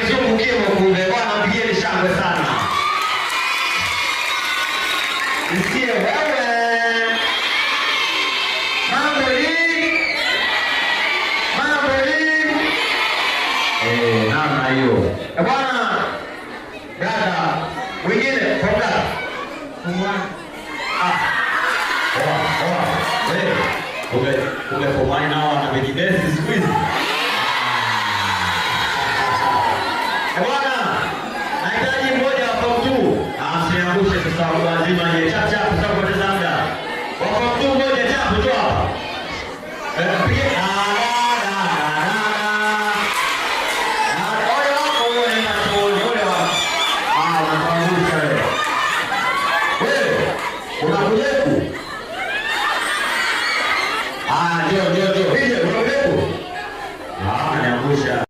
kizungu kimo kumbe. Bwana mpigieni shangwe sana. Nisikie wewe. Mambo hii. Namna hiyo. Bwana dada wengine kwa dada. Kumbe nao na vijibesi siku hizi. Bwana, nahitaji mmoja wa form 2. Msiangushe sasa lazima je chacha tutapoteza muda. Wa form 2 mmoja chapu tu hapa. Ndio. Hije unakuja. Niangusha.